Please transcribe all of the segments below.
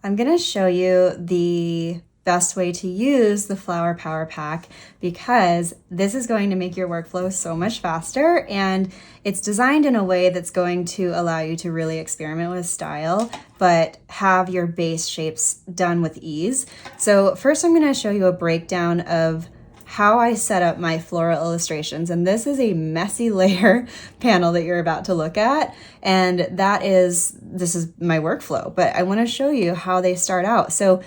I'm going to show you the best way to use the Flower Power Pack because this is going to make your workflow so much faster, and it's designed in a way that's going to allow you to really experiment with style but have your base shapes done with ease. So first I'm going to show you a breakdown of how I set up my floral illustrations, and this is a messy layer panel that you're about to look at, and this is my workflow, but I want to show you how they start out. So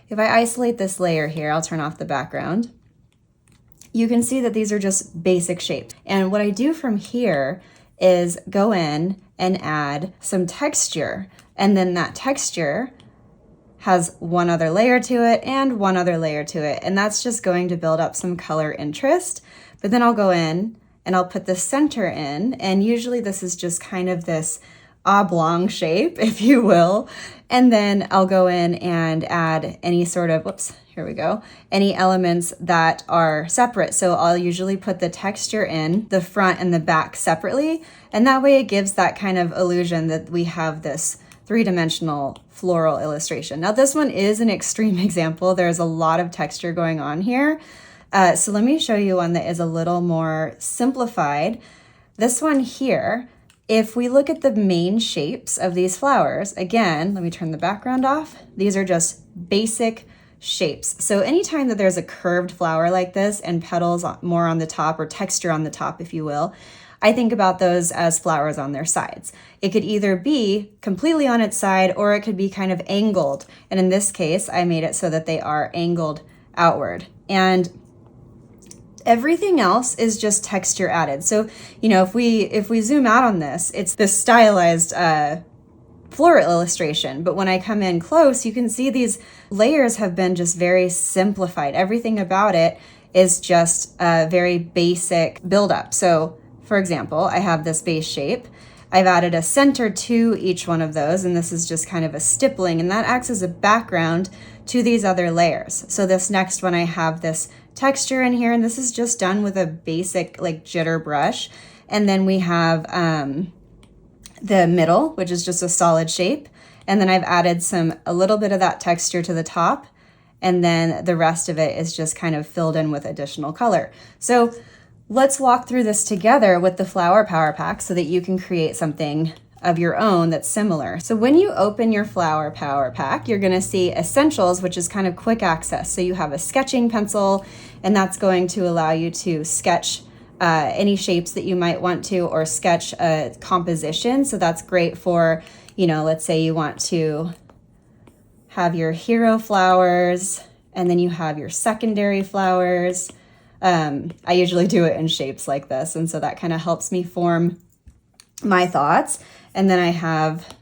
if I isolate this layer here, I'll turn off the background. You can see that these are just basic shapes, and what I do from here is go in and add some texture, and then that texture has one other layer to it and one other layer to it. And that's just going to build up some color interest. But then I'll go in and I'll put the center in. And usually this is just kind of this oblong shape, if you will. And then I'll go in and add any sort of, any elements that are separate. So I'll usually put the texture in the front and the back separately. And that way it gives that kind of illusion that we have this three-dimensional floral illustration. Now this one is an extreme example. There's a lot of texture going on here. So let me show you one that is a little more simplified. This one here, if we look at the main shapes of these flowers, again, let me turn the background off. These are just basic shapes. So anytime that there's a curved flower like this and petals more on the top, or texture on the top, if you will, I think about those as flowers on their sides. It could either be completely on its side or it could be kind of angled. And in this case, I made it so that they are angled outward. And everything else is just texture added. So, if we zoom out on this, it's this stylized floral illustration. But when I come in close, you can see these layers have been just very simplified. Everything about it is just a very basic buildup. So for example, I have this base shape. I've added a center to each one of those, and this is just kind of a stippling, and that acts as a background to these other layers. So this next one, I have this texture in here, and this is just done with a basic like jitter brush. And then we have the middle, which is just a solid shape. And then I've added a little bit of that texture to the top, and then the rest of it is just kind of filled in with additional color. So let's walk through this together with the Flower Power Pack so that you can create something of your own that's similar. So when you open your Flower Power Pack, you're gonna see Essentials, which is kind of quick access. So you have a sketching pencil, and that's going to allow you to sketch any shapes that you might want to, or sketch a composition. So that's great for, let's say you want to have your hero flowers, and then you have your secondary flowers. I usually do it in shapes like this, and so that kind of helps me form my thoughts. And then I have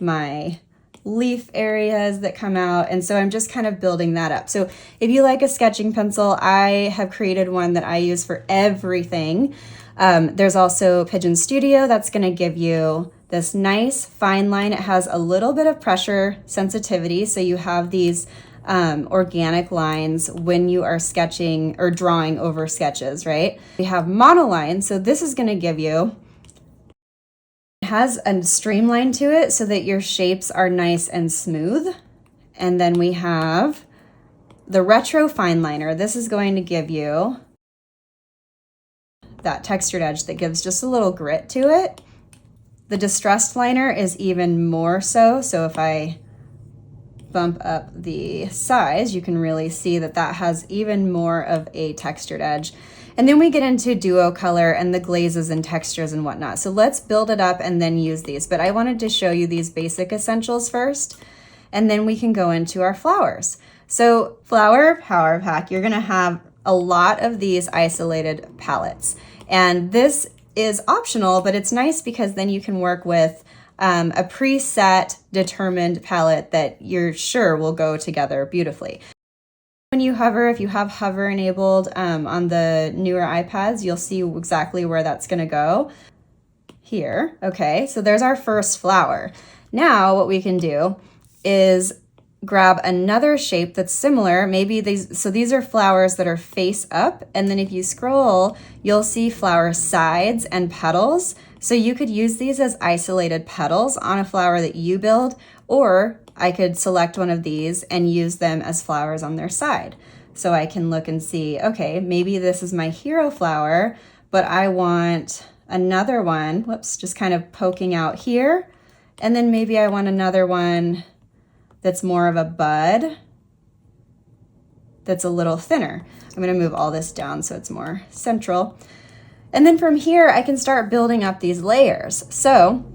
my leaf areas that come out, and so I'm just kind of building that up. So if you like a sketching pencil, I have created one that I use for everything. There's also Pigeon Studio that's going to give you this nice fine line. It has a little bit of pressure sensitivity, so you have these organic lines when you are sketching or drawing over sketches, right? We have monoline, so this is going to give you, it has a streamline to it so that your shapes are nice and smooth. And then we have the retro fine liner. This is going to give you that textured edge that gives just a little grit to it. The distressed liner is even more so. So if I bump up the size, you can really see that that has even more of a textured edge. And then we get into duo color and the glazes and textures and whatnot. So let's build it up and then use these. But I wanted to show you these basic essentials first, and then we can go into our flowers. So Flower Power Pack, you're gonna have a lot of these isolated palettes. And this is optional, but it's nice because then you can work with a preset determined palette that you're sure will go together beautifully. When you hover, if you have hover enabled on the newer iPads, you'll see exactly where that's gonna go. Here, okay, so there's our first flower. Now what we can do is grab another shape that's similar. Maybe these are flowers that are face up, and then if you scroll, you'll see flower sides and petals. So you could use these as isolated petals on a flower that you build, or I could select one of these and use them as flowers on their side. So I can look and see, okay, maybe this is my hero flower, but I want another one, whoops, just kind of poking out here. And then maybe I want another one that's more of a bud, that's a little thinner. I'm gonna move all this down so it's more central. And then from here, I can start building up these layers. So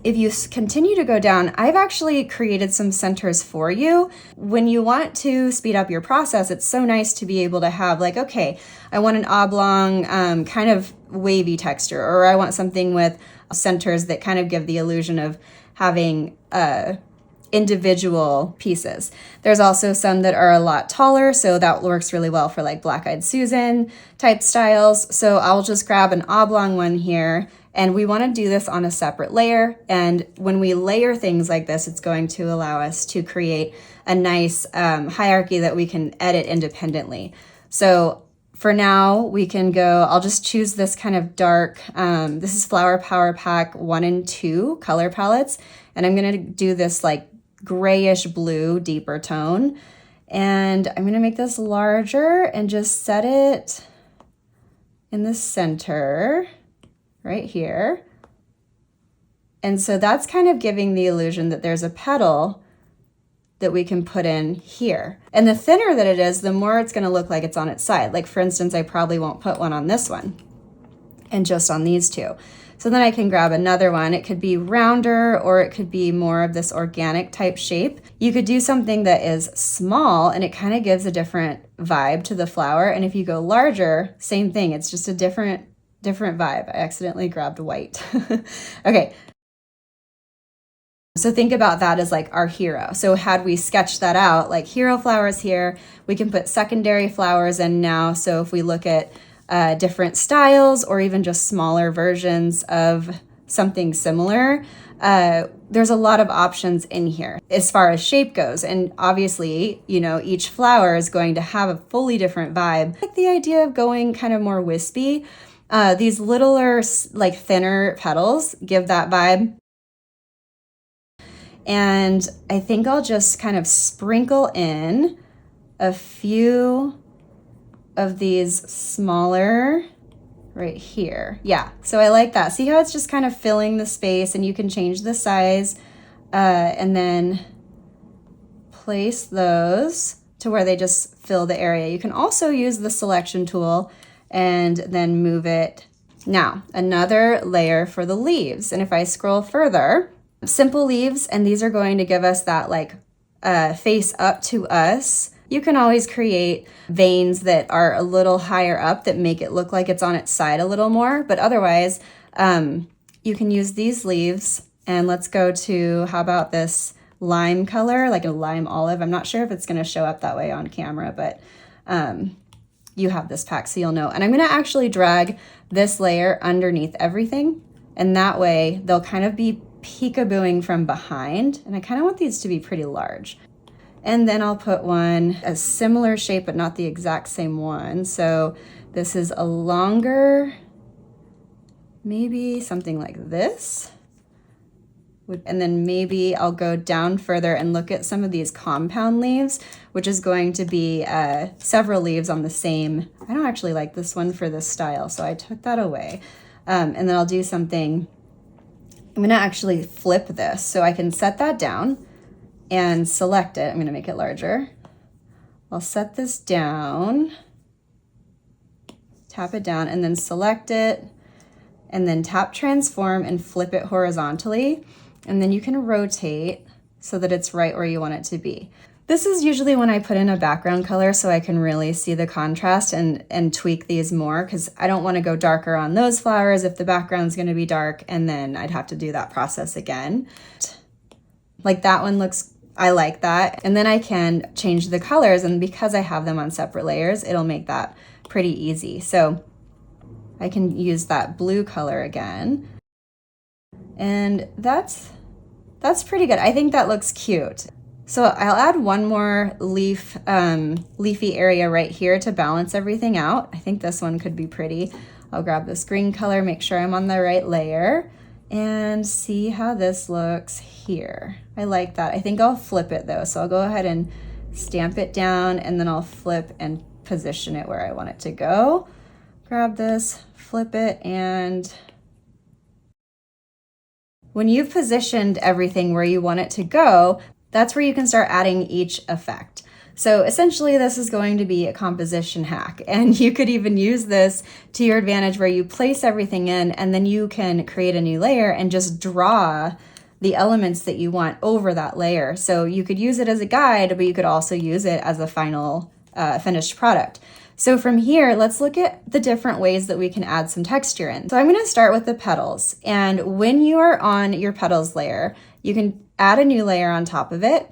if you continue to go down, I've actually created some centers for you. When you want to speed up your process, it's so nice to be able to have like, okay, I want an oblong kind of wavy texture, or I want something with centers that kind of give the illusion of having individual pieces. There's also some that are a lot taller, so that works really well for like Black Eyed Susan type styles. So I'll just grab an oblong one here, and we want to do this on a separate layer. And when we layer things like this, it's going to allow us to create a nice hierarchy that we can edit independently. So for now, we can go, I'll just choose this kind of dark, this is Flower PowerPack 1 and 2 color palettes. And I'm gonna do this like grayish blue, deeper tone. And I'm gonna make this larger and just set it in the center, right here. And so that's kind of giving the illusion that there's a petal that we can put in here. And the thinner that it is, the more it's gonna look like it's on its side. Like for instance, I probably won't put one on this one and just on these two. So then I can grab another one. It could be rounder, or it could be more of this organic type shape. You could do something that is small and it kind of gives a different vibe to the flower. And if you go larger, same thing. It's just a different vibe. I accidentally grabbed white. Okay. So think about that as like our hero. So had we sketched that out, like hero flowers here, we can put secondary flowers in now. So if we look at different styles or even just smaller versions of something similar, there's a lot of options in here as far as shape goes. And obviously, you know, each flower is going to have a fully different vibe. I like the idea of going kind of more wispy. These littler, like thinner petals give that vibe. And I think I'll just kind of sprinkle in a few of these smaller right here. Yeah, so I like that. See how it's just kind of filling the space, and you can change the size and then place those to where they just fill the area. You can also use the selection tool and then move it. Now, another layer for the leaves. And if I scroll further, simple leaves, and these are going to give us that like face up to us. You can always create veins that are a little higher up that make it look like it's on its side a little more, but otherwise you can use these leaves. And let's go to, how about this lime color, like a lime olive. I'm not sure if it's gonna show up that way on camera, but you have this pack so you'll know. And I'm gonna actually drag this layer underneath everything, and that way they'll kind of be peekabooing from behind. And I kind of want these to be pretty large. And then I'll put one a similar shape, but not the exact same one. So this is a longer, maybe something like this. And then maybe I'll go down further and look at some of these compound leaves, which is going to be several leaves on the same. I don't actually like this one for this style, so I took that away. And then I'll do something. I'm gonna actually flip this so I can set that down and select it. I'm gonna make it larger. I'll set this down, tap it down, and then select it, and then tap transform and flip it horizontally. And then you can rotate so that it's right where you want it to be. This is usually when I put in a background color so I can really see the contrast and tweak these more, because I don't want to go darker on those flowers if the background's going to be dark, and then I'd have to do that process again. Like that one looks, I like that. And then I can change the colors, and because I have them on separate layers, it'll make that pretty easy. So I can use that blue color again. And that's pretty good. I think that looks cute. So I'll add one more leafy area right here to balance everything out. I think this one could be pretty. I'll grab this green color, make sure I'm on the right layer, and see how this looks here. I like that. I think I'll flip it though. So I'll go ahead and stamp it down, and then I'll flip and position it where I want it to go. Grab this, flip it, and when you've positioned everything where you want it to go, that's where you can start adding each effect. So essentially this is going to be a composition hack, and you could even use this to your advantage where you place everything in and then you can create a new layer and just draw the elements that you want over that layer. So you could use it as a guide, but you could also use it as a final finished product. So from here, let's look at the different ways that we can add some texture in. So I'm gonna start with the petals. And when you are on your petals layer, you can add a new layer on top of it,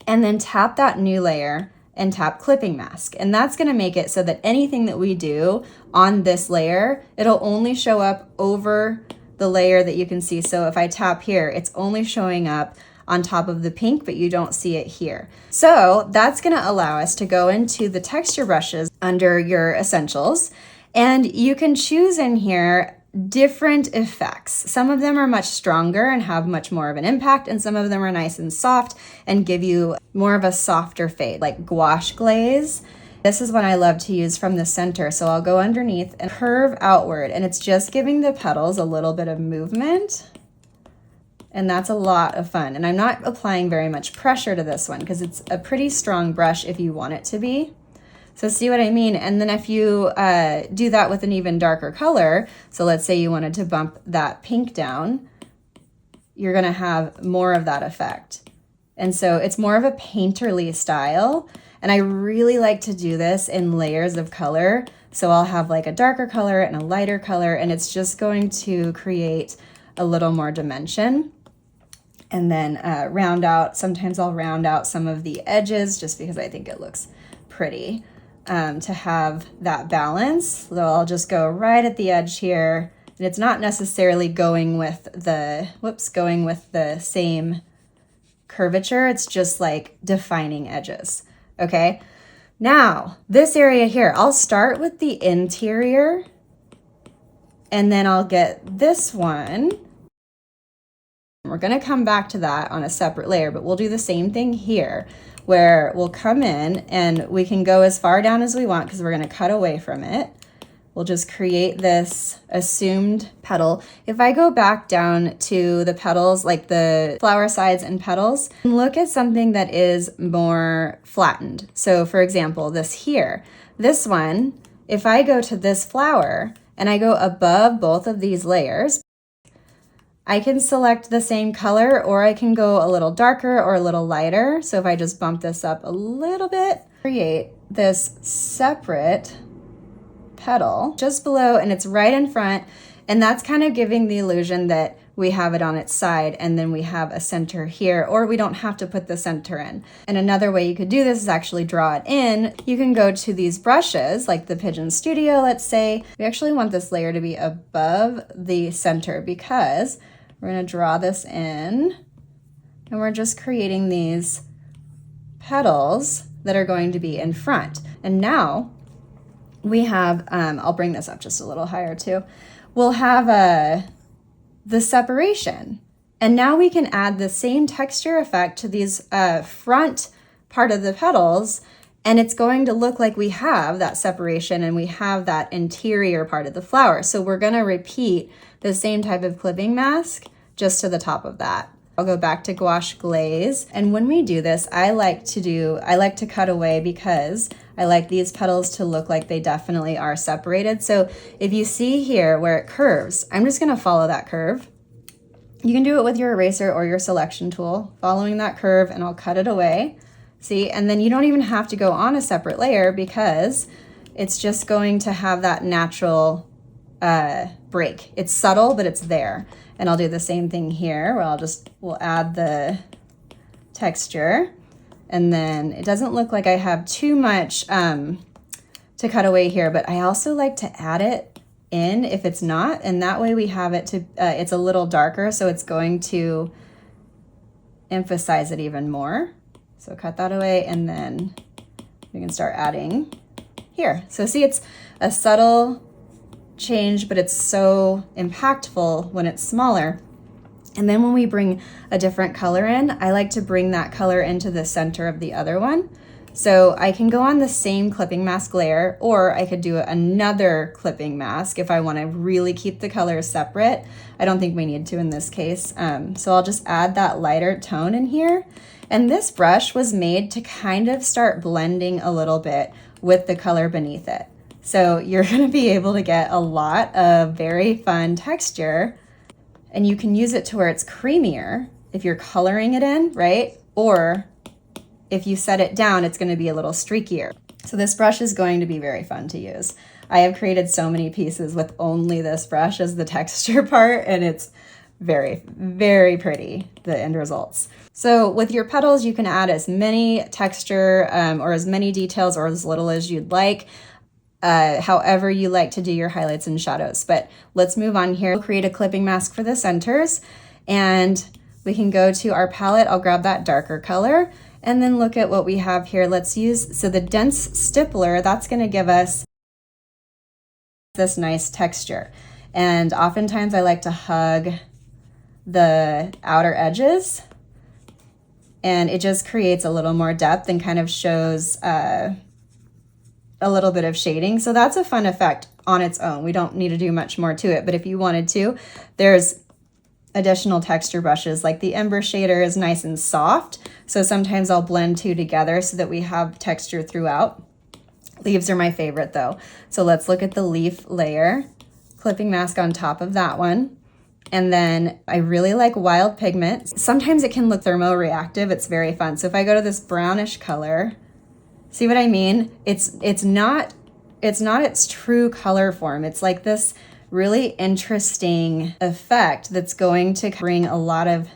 and then tap that new layer and tap clipping mask. And that's gonna make it so that anything that we do on this layer, it'll only show up over the layer that you can see. So if I tap here, it's only showing up on top of the pink, but you don't see it here. So that's gonna allow us to go into the texture brushes under your essentials, and you can choose in here different effects. Some of them are much stronger and have much more of an impact, and some of them are nice and soft and give you more of a softer fade, like gouache glaze. This is one I love to use from the center. So I'll go underneath and curve outward, and it's just giving the petals a little bit of movement. And that's a lot of fun. And I'm not applying very much pressure to this one because it's a pretty strong brush if you want it to be. So see what I mean? And then if you do that with an even darker color, so let's say you wanted to bump that pink down, you're gonna have more of that effect. And so it's more of a painterly style. And I really like to do this in layers of color. So I'll have like a darker color and a lighter color, and it's just going to create a little more dimension. And then round out, sometimes I'll round out some of the edges just because I think it looks pretty. To have that balance. So I'll just go right at the edge here, and it's not necessarily going with the same curvature. It's just like defining edges. Okay. Now this area here, I'll start with the interior, and then I'll get this one. We're going to come back to that on a separate layer, but we'll do the same thing here, where we'll come in and we can go as far down as we want because we're going to cut away from it. We'll just create this assumed petal. If I go back down to the petals, like the flower sides and petals, look at something that is more flattened. So for example, this one, if I go to this flower and I go above both of these layers, I can select the same color, or I can go a little darker or a little lighter. So if I just bump this up a little bit, create this separate petal just below, and it's right in front. And that's kind of giving the illusion that we have it on its side and then we have a center here, or we don't have to put the center in. And another way you could do this is actually draw it in. You can go to these brushes, like the Pigeon Studio, let's say. We actually want this layer to be above the center because we're going to draw this in, and we're just creating these petals that are going to be in front. And now we have, I'll bring this up just a little higher too. We'll have the separation. And now we can add the same texture effect to these front part of the petals, and it's going to look like we have that separation and we have that interior part of the flower. So we're going to repeat the same type of clipping mask just to the top of that. I'll go back to gouache glaze. And when we do this, I like to cut away because I like these petals to look like they definitely are separated. So if you see here where it curves, I'm just going to follow that curve. You can do it with your eraser or your selection tool, following that curve, and I'll cut it away. See, and then you don't even have to go on a separate layer because it's just going to have that natural break. It's subtle, but it's there. And I'll do the same thing here where we'll add the texture, and then it doesn't look like I have too much to cut away here, but I also like to add it in if it's not, and that way we have it to, it's a little darker, so it's going to emphasize it even more. So cut that away, and then we can start adding here. So see, it's a subtle change, but it's so impactful when it's smaller. And then when we bring a different color in, I like to bring that color into the center of the other one. So I can go on the same clipping mask layer, or I could do another clipping mask if I want to really keep the colors separate. I don't think we need to in this case. So I'll just add that lighter tone in here. And this brush was made to kind of start blending a little bit with the color beneath it. So you're going to be able to get a lot of very fun texture, and you can use it to where it's creamier if you're coloring it in, right? Or if you set it down, it's going to be a little streakier. So this brush is going to be very fun to use. I have created so many pieces with only this brush as the texture part, and it's very, very pretty, the end results. So with your petals, you can add as many texture or as many details or as little as you'd like, however you like to do your highlights and shadows. But let's move on here. We'll create a clipping mask for the centers, and we can go to our palette. I'll grab that darker color, and then look at what we have here. Let's use, so the dense stippler, that's going to give us this nice texture. And oftentimes I like to hug the outer edges, and it just creates a little more depth and kind of shows a little bit of shading. So that's a fun effect on its own. We don't need to do much more to it, but if you wanted to, there's additional texture brushes. Like the Ember shader is nice and soft, so sometimes I'll blend two together so that we have texture throughout. Leaves are my favorite though. So let's look at the leaf layer. Clipping mask on top of that one. And then I really like Wild Pigment. Sometimes it can look thermoreactive. It's very fun. So if I go to this brownish color, see what I mean? It's not its true color form. It's like this really interesting effect that's going to bring a lot of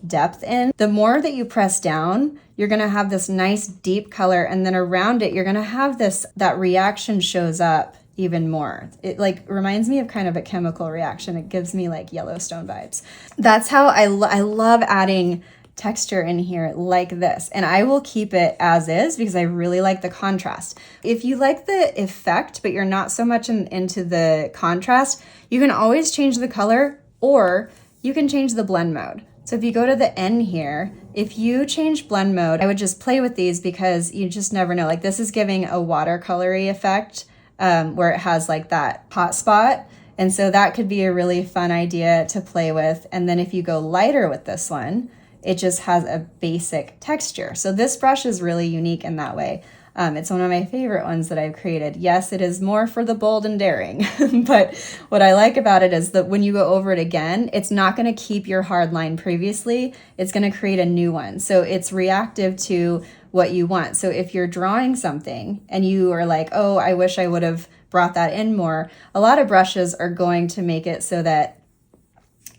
depth in. The more that you press down, you're gonna have this nice deep color, and then around it, you're gonna have that reaction shows up even more. It like reminds me of kind of a chemical reaction. It gives me like Yellowstone vibes. That's how I love adding texture in here like this, and I will keep it as is because I really like the contrast. If you like the effect but you're not so much into the contrast, you can always change the color, or you can change the blend mode. So if you go to the N here, if you change blend mode, I would just play with these because you just never know. Like this is giving a watercolory effect where it has like that hot spot, and so that could be a really fun idea to play with. And then if you go lighter with this one, it just has a basic texture. So this brush is really unique in that way. It's one of my favorite ones that I've created. Yes, it is more for the bold and daring, but what I like about it is that when you go over it again, it's not gonna keep your hard line previously, it's gonna create a new one. So it's reactive to what you want. So if you're drawing something and you are like, oh, I wish I would have brought that in more, a lot of brushes are going to make it so that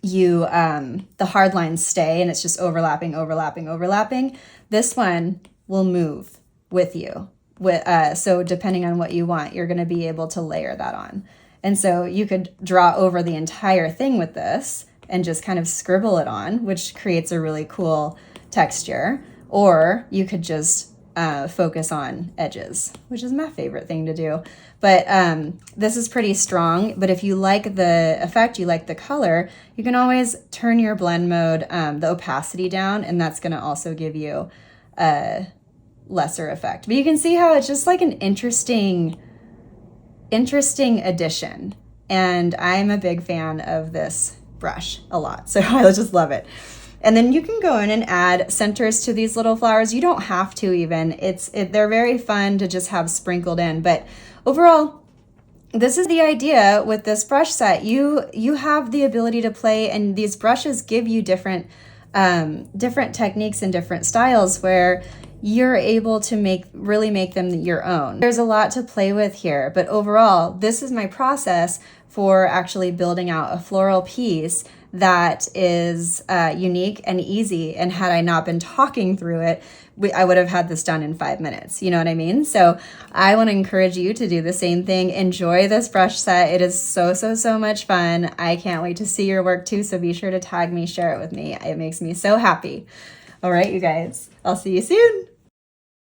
you the hard lines stay and it's just overlapping. This one will move with you. So depending on what you want, you're gonna be able to layer that on. And so you could draw over the entire thing with this and just kind of scribble it on, which creates a really cool texture. Or you could just focus on edges, which is my favorite thing to do. But this is pretty strong, but if you like the effect, you like the color, you can always turn your blend mode, the opacity down, and that's gonna also give you a lesser effect. But you can see how it's just like an interesting addition. And I'm a big fan of this brush a lot, so I just love it. And then you can go in and add centers to these little flowers. You don't have to even. They're very fun to just have sprinkled in. But overall, this is the idea with this brush set. You have the ability to play, and these brushes give you different techniques and different styles where you're able to really make them your own. There's a lot to play with here, but overall, this is my process for actually building out a floral piece that is unique and easy. And had I not been talking through it, I would have had this done in 5 minutes. You know what I mean? So I want to encourage you to do the same thing. Enjoy this brush set. It is so much fun. I can't wait to see your work too. So be sure to tag me, share it with me. It makes me so happy. All right, you guys, I'll see you soon.